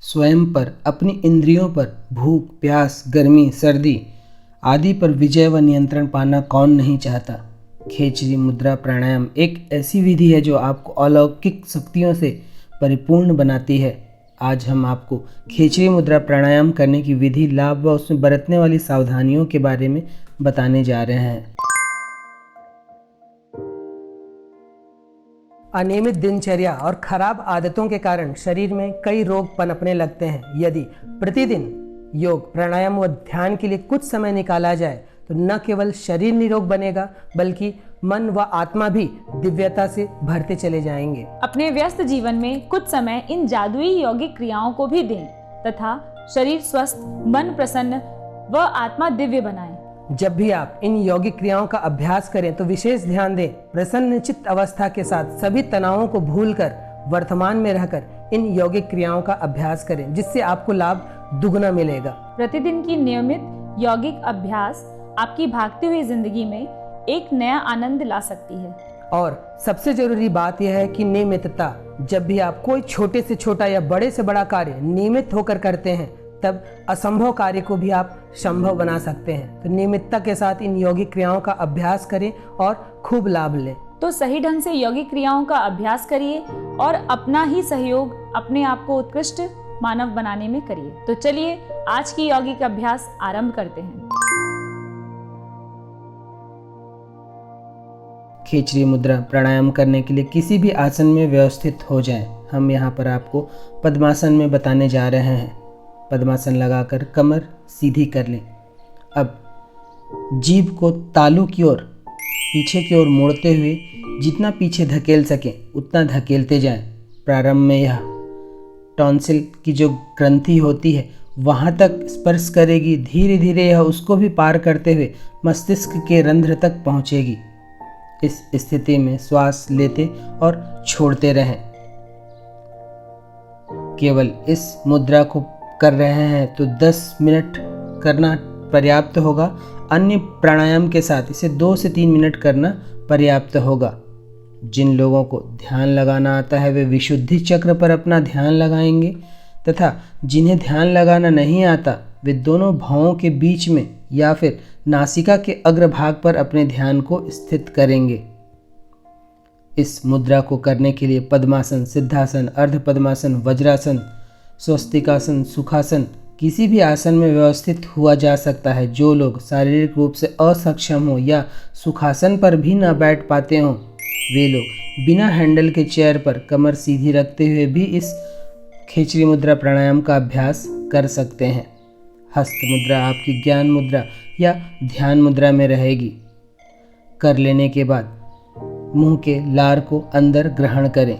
स्वयं पर, अपनी इंद्रियों पर, भूख, प्यास, गर्मी, सर्दी आदि पर विजय व नियंत्रण पाना कौन नहीं चाहता। खेचरी मुद्रा प्राणायाम एक ऐसी विधि है जो आपको अलौकिक शक्तियों से परिपूर्ण बनाती है। आज हम आपको खेचरी मुद्रा प्राणायाम करने की विधि, लाभ व उसमें बरतने वाली सावधानियों के बारे में बताने जा रहे हैं। अनियमित दिनचर्या और खराब आदतों के कारण शरीर में कई रोग पनपने लगते हैं। यदि प्रतिदिन योग, प्राणायाम व ध्यान के लिए कुछ समय निकाला जाए तो न केवल शरीर निरोग बनेगा बल्कि मन व आत्मा भी दिव्यता से भरते चले जाएंगे। अपने व्यस्त जीवन में कुछ समय इन जादुई यौगिक क्रियाओं को भी दें तथा शरीर स्वस्थ, मन प्रसन्न व आत्मा दिव्य बनाएं। जब भी आप इन यौगिक क्रियाओं का अभ्यास करें तो विशेष ध्यान दें। प्रसन्न चित्त अवस्था के साथ सभी तनावों को भूलकर वर्तमान में रहकर इन यौगिक क्रियाओं का अभ्यास करें, जिससे आपको लाभ दुगना मिलेगा। प्रतिदिन की नियमित यौगिक अभ्यास आपकी भागती हुई जिंदगी में एक नया आनंद ला सकती है। और सबसे जरूरी बात यह है कि नियमितता। जब भी आप कोई छोटे से छोटा या बड़े से बड़ा कार्य नियमित होकर करते हैं तब असंभव कार्य को भी आप संभव बना सकते हैं। तो नियमितता के साथ इन यौगिक क्रियाओं का अभ्यास करें और खूब लाभ लें। तो सही ढंग से यौगिक क्रियाओं का अभ्यास करिए और अपना ही सहयोग अपने आप को उत्कृष्ट मानव बनाने में करिए। तो चलिए आज की यौगिक अभ्यास आरंभ करते हैं। खेचरी मुद्रा प्राणायाम करने के लिए किसी भी आसन में व्यवस्थित हो जाएं। हम यहाँ पर आपको पद्मासन में बताने जा रहे हैं। पद्मासन लगाकर कमर सीधी कर लें। अब जीभ को तालू की ओर, पीछे की ओर मोड़ते हुए जितना पीछे धकेल सकें उतना धकेलते जाएं। प्रारंभ में यह टॉन्सिल की जो ग्रंथि होती है वहाँ तक स्पर्श करेगी। धीरे धीरे यह उसको भी पार करते हुए मस्तिष्क के रंध्र तक पहुँचेगी। इस स्थिति में श्वास लेते और छोड़ते रहें। केवल इस मुद्रा को कर रहे हैं तो 10 मिनट करना पर्याप्त होगा। अन्य प्राणायाम के साथ इसे 2 से 3 मिनट करना पर्याप्त होगा। जिन लोगों को ध्यान लगाना आता है वे विशुद्धि चक्र पर अपना ध्यान लगाएंगे तथा जिन्हें ध्यान लगाना नहीं आता वे दोनों भौहों के बीच में या फिर नासिका के अग्रभाग पर अपने ध्यान को स्थित करेंगे। इस मुद्रा को करने के लिए पद्मासन, सिद्धासन, अर्ध पद्मासन, वज्रासन, स्वस्तिकासन, सुखासन किसी भी आसन में व्यवस्थित हुआ जा सकता है। जो लोग शारीरिक रूप से असक्षम हो या सुखासन पर भी न बैठ पाते हों वे लोग बिना हैंडल के चेयर पर कमर सीधी रखते हुए भी इस खेचरी मुद्रा प्राणायाम का अभ्यास कर सकते हैं। हस्त मुद्रा आपकी ज्ञान मुद्रा या ध्यान मुद्रा में रहेगी। कर लेने के बाद मुंह के लार को अंदर ग्रहण करें।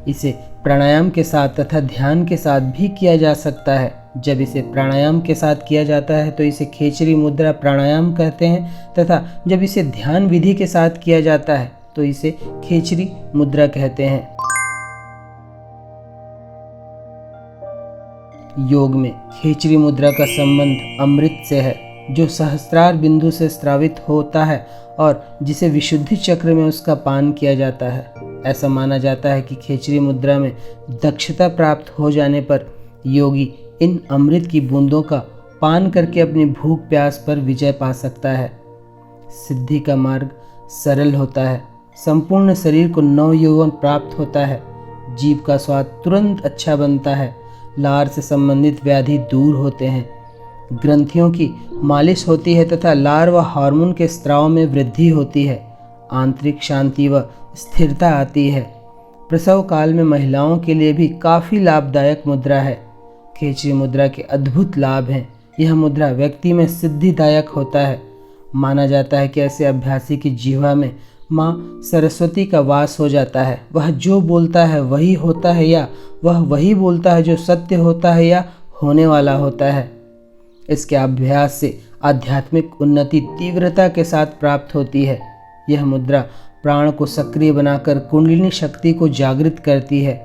इसे प्राणायाम के साथ तथा ध्यान के साथ भी किया जा सकता है। जब इसे प्राणायाम के साथ किया जाता है तो इसे खेचरी मुद्रा प्राणायाम कहते हैं तथा जब इसे ध्यान विधि के साथ किया जाता है तो इसे खेचरी मुद्रा कहते हैं। योग में खेचरी मुद्रा का संबंध अमृत से है, जो सहस्त्रार बिंदु से स्रावित होता है और जिसे विशुद्धि चक्र में उसका पान किया जाता है। ऐसा माना जाता है कि खेचरी मुद्रा में दक्षता प्राप्त हो जाने पर योगी इन अमृत की बूंदों का पान करके अपनी भूख प्यास पर विजय पा सकता है। सिद्धि का मार्ग सरल होता है। संपूर्ण शरीर को नवयौवन प्राप्त होता है। जीभ का स्वाद तुरंत अच्छा बनता है। लार से संबंधित व्याधि दूर होते हैं। ग्रंथियों की मालिश होती है तथा लार व हार्मोन के स्राव में वृद्धि होती है। आंतरिक शांति व स्थिरता आती है। प्रसव काल में महिलाओं के लिए भी काफ़ी लाभदायक मुद्रा है। खेचरी मुद्रा के अद्भुत लाभ हैं। यह मुद्रा व्यक्ति में सिद्धिदायक होता है। माना जाता है कि ऐसे अभ्यासी की जीवा में माँ सरस्वती का वास हो जाता है। वह जो बोलता है वही होता है या वह वही बोलता है जो सत्य होता है या होने वाला होता है। इसके अभ्यास से आध्यात्मिक उन्नति तीव्रता के साथ प्राप्त होती है। यह मुद्रा प्राण को सक्रिय बनाकर कुंडलिनी शक्ति को जागृत करती है।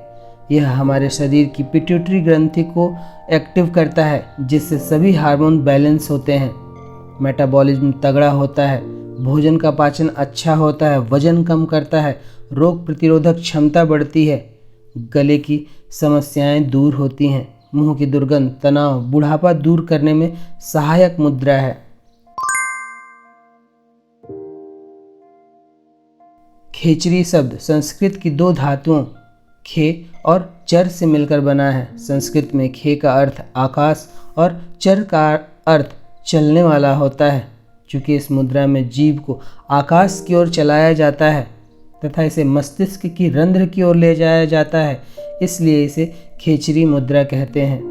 यह हमारे शरीर की पिट्यूटरी ग्रंथि को एक्टिव करता है, जिससे सभी हार्मोन बैलेंस होते हैं। मेटाबॉलिज्म तगड़ा होता है। भोजन का पाचन अच्छा होता है, वजन कम करता है, रोग प्रतिरोधक क्षमता बढ़ती है, गले की समस्याएं दूर होती हैं, मुंह की दुर्गंध, तनाव, बुढ़ापा दूर करने में सहायक मुद्रा है। खेचरी शब्द संस्कृत की दो धातुओं खे और चर से मिलकर बना है। संस्कृत में खे का अर्थ आकाश और चर का अर्थ चलने वाला होता है। चूँकि इस मुद्रा में जीभ को आकाश की ओर चलाया जाता है तथा इसे मस्तिष्क की रंध्र की ओर ले जाया जाता है, इसलिए इसे खेचरी मुद्रा कहते हैं।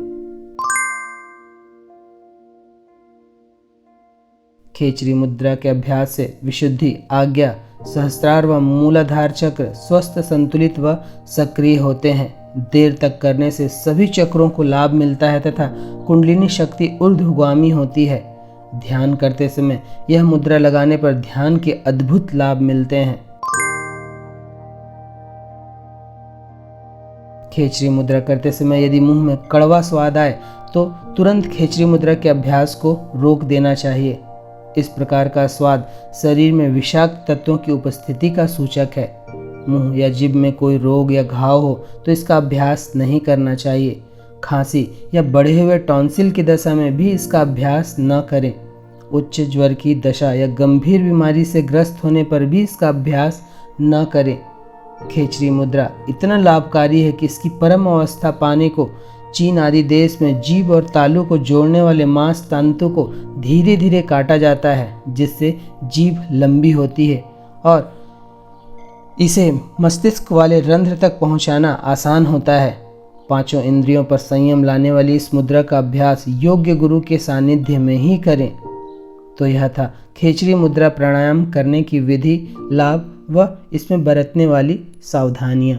खेचरी मुद्रा के अभ्यास से विशुद्धि, आज्ञा, सहस्त्रार व मूलाधार चक्र स्वस्थ, संतुलित व सक्रिय होते हैं। देर तक करने से सभी चक्रों को लाभ मिलता है तथा कुंडलिनी शक्ति ऊर्ध्वगामी होती है। ध्यान करते समय यह मुद्रा लगाने पर ध्यान के अद्भुत लाभ मिलते हैं। खेचरी मुद्रा करते समय यदि मुंह में कड़वा स्वाद आए तो तुरंत खेचरी मुद्रा के अभ्यास को रोक देना चाहिए। इस प्रकार का स्वाद शरीर में विषाक्त तत्वों की उपस्थिति का सूचक है। मुंह या जिभ में कोई रोग या घाव हो तो इसका अभ्यास नहीं करना चाहिए। खांसी या बढ़े हुए टॉन्सिल की दशा में भी इसका अभ्यास न करें। उच्च ज्वर की दशा या गंभीर बीमारी से ग्रस्त होने पर भी इसका अभ्यास न करें। खेचरी मुद्रा इतना लाभकारी है कि इसकी परम अवस्था पाने को चीन आदि देश में जीभ और तालू को जोड़ने वाले मांस तंतु को धीरे धीरे काटा जाता है, जिससे जीभ लंबी होती है और इसे मस्तिष्क वाले रंध्र तक पहुंचाना आसान होता है। पांचों इंद्रियों पर संयम लाने वाली इस मुद्रा का अभ्यास योग्य गुरु के सानिध्य में ही करें। तो यह था खेचरी मुद्रा प्राणायाम करने की विधि, लाभ व इसमें बरतने वाली सावधानियाँ।